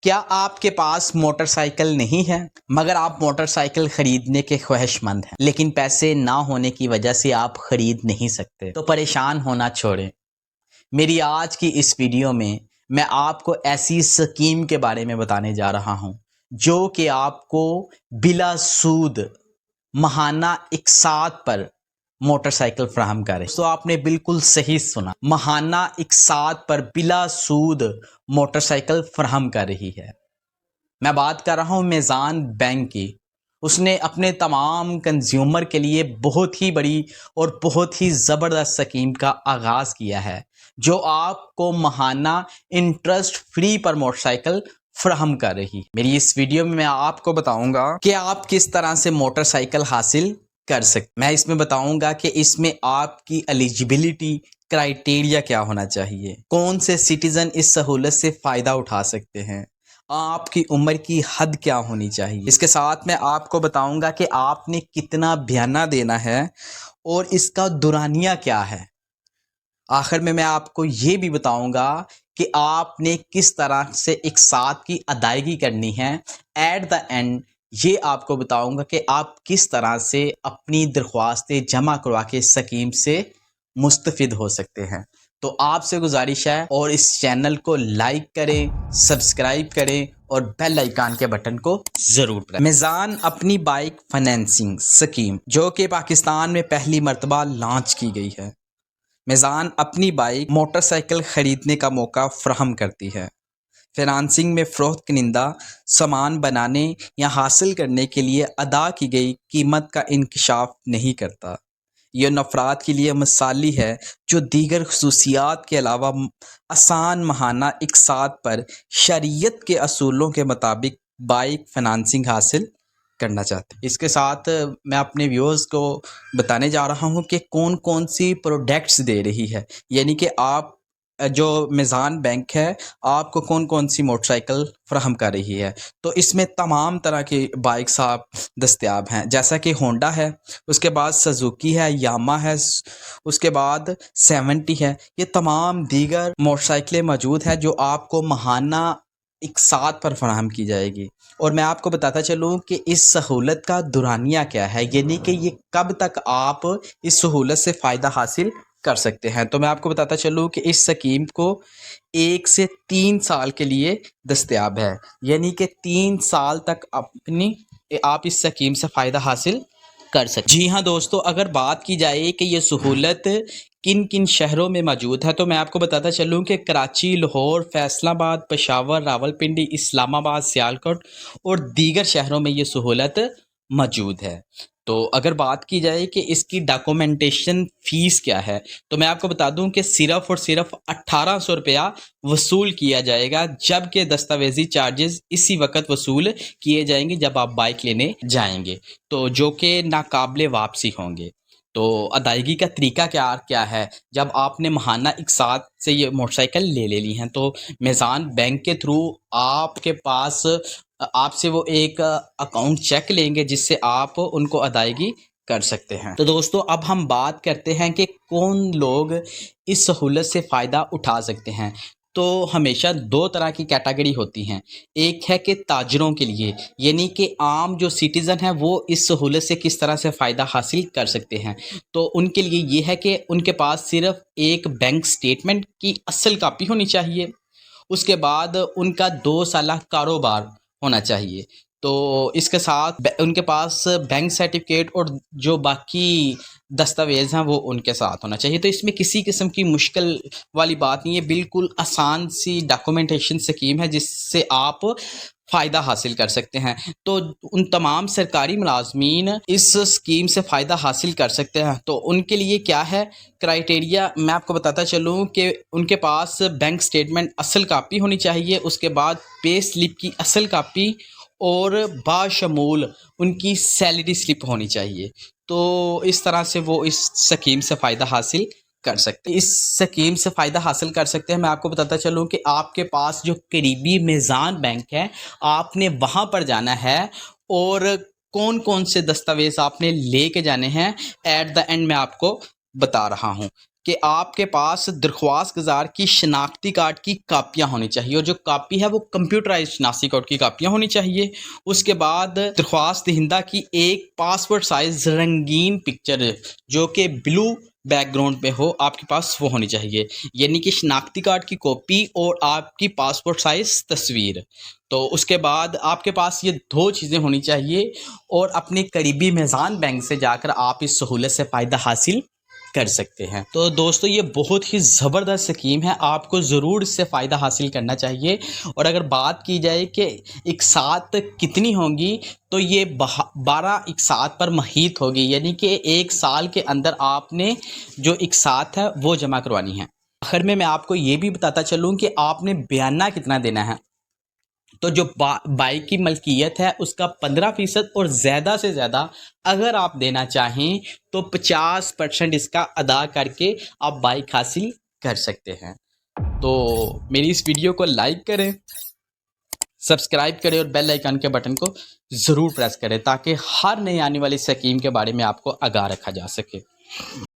کیا آپ کے پاس موٹر سائیکل نہیں ہے مگر آپ موٹر سائیکل خریدنے کے خواہش مند ہیں لیکن پیسے نہ ہونے کی وجہ سے آپ خرید نہیں سکتے؟ تو پریشان ہونا چھوڑیں۔ میری آج کی اس ویڈیو میں آپ کو ایسی اسکیم کے بارے میں بتانے جا رہا ہوں جو کہ آپ کو بلا سود ماہانہ اقساط پر موٹر سائیکل فراہم کرے۔ تو آپ نے بالکل صحیح سنا، ماہانہ اقساط پر بلا سود موٹر سائیکل فراہم کر رہی ہے۔ میں بات کر رہا ہوں میزان بینک کی۔ اس نے اپنے تمام کنزیومر کے لیے بہت ہی بڑی اور بہت ہی زبردست اسکیم کا آغاز کیا ہے جو آپ کو ماہانہ انٹرسٹ فری پر موٹر سائیکل فراہم کر رہی ہے۔ میری اس ویڈیو میں آپ کو بتاؤں گا کہ آپ کس طرح سے موٹر سائیکل حاصل کر سکتے۔ میں اس میں بتاؤں گا کہ اس میں آپ کی ایلیجبلٹی کرائیٹیریا کیا ہونا چاہیے، کون سے سٹیزن اس سہولت سے فائدہ اٹھا سکتے ہیں، آپ کی عمر کی حد کیا ہونی چاہیے۔ اس کے ساتھ میں آپ کو بتاؤں گا کہ آپ نے کتنا بیانہ دینا ہے اور اس کا دورانیہ کیا ہے۔ آخر میں آپ کو یہ بھی بتاؤں گا کہ آپ نے کس طرح سے اقساط کی ادائیگی کرنی ہے۔ ایٹ دا اینڈ یہ آپ کو بتاؤں گا کہ آپ کس طرح سے اپنی درخواستیں جمع کروا کے اسکیم سے مستفید ہو سکتے ہیں۔ تو آپ سے گزارش ہے اور اس چینل کو لائک کریں، سبسکرائب کریں اور بیل آئیکن کے بٹن کو ضرور پریس۔ میزان اپنی بائک فائنینسنگ اسکیم جو کہ پاکستان میں پہلی مرتبہ لانچ کی گئی ہے۔ میزان اپنی بائک موٹر سائیکل خریدنے کا موقع فراہم کرتی ہے۔ فائنانسنگ میں فروخت کنندہ سامان بنانے یا حاصل کرنے کے لیے ادا کی گئی قیمت کا انکشاف نہیں کرتا۔ یہ ان افراد کے لیے مثالی ہے جو دیگر خصوصیات کے علاوہ آسان ماہانہ اقساط پر شریعت کے اصولوں کے مطابق بائک فائنانسنگ حاصل کرنا چاہتے ہیں۔ اس کے ساتھ میں اپنے ویورز کو بتانے جا رہا ہوں کہ کون کون سی پروڈکٹس دے رہی ہے، یعنی کہ آپ جو میزان بینک ہے آپ کو کون کون سی موٹر سائیکل فراہم کر رہی ہے۔ تو اس میں تمام طرح کی بائکس آپ دستیاب ہیں، جیسا کہ ہونڈا ہے، اس کے بعد سزوکی ہے، یاما ہے، اس کے بعد 70 ہے۔ یہ تمام دیگر موٹر سائیکلیں موجود ہیں جو آپ کو ماہانہ اقساط پر فراہم کی جائے گی۔ اور میں آپ کو بتاتا چلوں کہ اس سہولت کا دورانیہ کیا ہے، یعنی کہ یہ کب تک آپ اس سہولت سے فائدہ حاصل کر سکتے ہیں۔ تو میں آپ کو بتاتا چلوں کہ اس اسکیم کو 1 سے 3 سال کے لیے دستیاب ہے، یعنی کہ 3 سال تک آپ اس اسکیم سے فائدہ حاصل کر سکتے۔ جی ہاں دوستو، اگر بات کی جائے کہ یہ سہولت کن کن شہروں میں موجود ہے تو میں آپ کو بتاتا چلوں کہ کراچی، لاہور، فیصل آباد، پشاور، راولپنڈی، اسلام آباد، سیالکوٹ اور دیگر شہروں میں یہ سہولت موجود ہے۔ تو اگر بات کی جائے کہ اس کی ڈاکومنٹیشن فیس کیا ہے تو میں آپ کو بتا دوں کہ صرف اور صرف 1800 روپیہ وصول کیا جائے گا، جبکہ دستاویزی چارجز اسی وقت وصول کیے جائیں گے جب آپ بائک لینے جائیں گے، تو جو کہ ناقابل واپسی ہوں گے۔ تو ادائیگی کا طریقہ کیا ہے؟ جب آپ نے ماہانہ اقساط سے یہ موٹر سائیکل لے لی ہیں تو میزان بینک کے تھرو آپ سے وہ ایک اکاؤنٹ چیک لیں گے جس سے آپ ان کو ادائیگی کر سکتے ہیں۔ تو دوستو اب ہم بات کرتے ہیں کہ کون لوگ اس سہولت سے فائدہ اٹھا سکتے ہیں۔ تو ہمیشہ 2 طرح کی کیٹیگری ہوتی ہیں، ایک ہے کہ تاجروں کے لیے، یعنی کہ عام جو سٹیزن ہیں وہ اس سہولت سے کس طرح سے فائدہ حاصل کر سکتے ہیں۔ تو ان کے لیے یہ ہے کہ ان کے پاس صرف ایک بینک سٹیٹمنٹ کی اصل کاپی ہونی چاہیے، اس کے بعد ان کا 2 سالہ کاروبار ہونا چاہیے، تو اس کے ساتھ ان کے پاس بینک سرٹیفکیٹ اور جو باقی دستاویز ہیں وہ ان کے ساتھ ہونا چاہیے۔ تو اس میں کسی قسم کی مشکل والی بات نہیں ہے، بالکل آسان سی ڈاکومنٹیشن اسکیم ہے جس سے آپ فائدہ حاصل کر سکتے ہیں۔ تو ان تمام سرکاری ملازمین اس اسکیم سے فائدہ حاصل کر سکتے ہیں۔ تو ان کے لیے کیا ہے کرائیٹیریا، میں آپ کو بتاتا چلوں کہ ان کے پاس بینک سٹیٹمنٹ اصل کاپی ہونی چاہیے، اس کے بعد پے سلپ کی اصل کاپی اور باشمول ان کی سیلری سلپ ہونی چاہیے۔ تو اس طرح سے وہ اس اسکیم سے فائدہ حاصل کر سکتے ہیں، اس اسکیم سے فائدہ حاصل کر سکتے ہیں۔ میں آپ کو بتاتا چلوں کہ آپ کے پاس جو قریبی میزان بینک ہے آپ نے وہاں پر جانا ہے اور کون کون سے دستاویز آپ نے لے کے جانے ہیں ایٹ دا اینڈ میں آپ کو بتا رہا ہوں کہ آپ کے پاس درخواست گزار کی شناختی کارڈ کی کاپیاں ہونی چاہیے، اور جو کاپی ہے وہ کمپیوٹرائز شناختی کارڈ کی کاپیاں ہونی چاہیے۔ اس کے بعد درخواست دہندہ کی ایک پاسپورٹ سائز رنگین پکچر جو کہ بلو بیک گراؤنڈ پہ ہو آپ کے پاس وہ ہونی چاہیے، یعنی کہ شناختی کارڈ کی کاپی اور آپ کی پاسپورٹ سائز تصویر۔ تو اس کے بعد آپ کے پاس یہ 2 چیزیں ہونی چاہیے، اور اپنے قریبی میزان بینک سے جا کر آپ اس سہولت سے فائدہ حاصل کر سکتے ہیں۔ تو دوستو یہ بہت ہی زبردست اسکیم ہے، آپ کو ضرور اس سے فائدہ حاصل کرنا چاہیے۔ اور اگر بات کی جائے کہ اقساط کتنی ہوں گی تو یہ 12 اقساط پر محیط ہوگی، یعنی کہ 1 سال کے اندر آپ نے جو اقساط ہے وہ جمع کروانی ہے۔ آخر میں آپ کو یہ بھی بتاتا چلوں کہ آپ نے بیانہ کتنا دینا ہے۔ تو جو بائک کی ملکیت ہے اس کا 15% اور زیادہ سے زیادہ اگر آپ دینا چاہیں تو 50% اس کا ادا کر کے آپ بائک حاصل کر سکتے ہیں۔ تو میری اس ویڈیو کو لائک کریں، سبسکرائب کریں اور بیل آئیکن کے بٹن کو ضرور پریس کریں تاکہ ہر نئی آنے والی اسکیم کے بارے میں آپ کو آگاہ رکھا جا سکے۔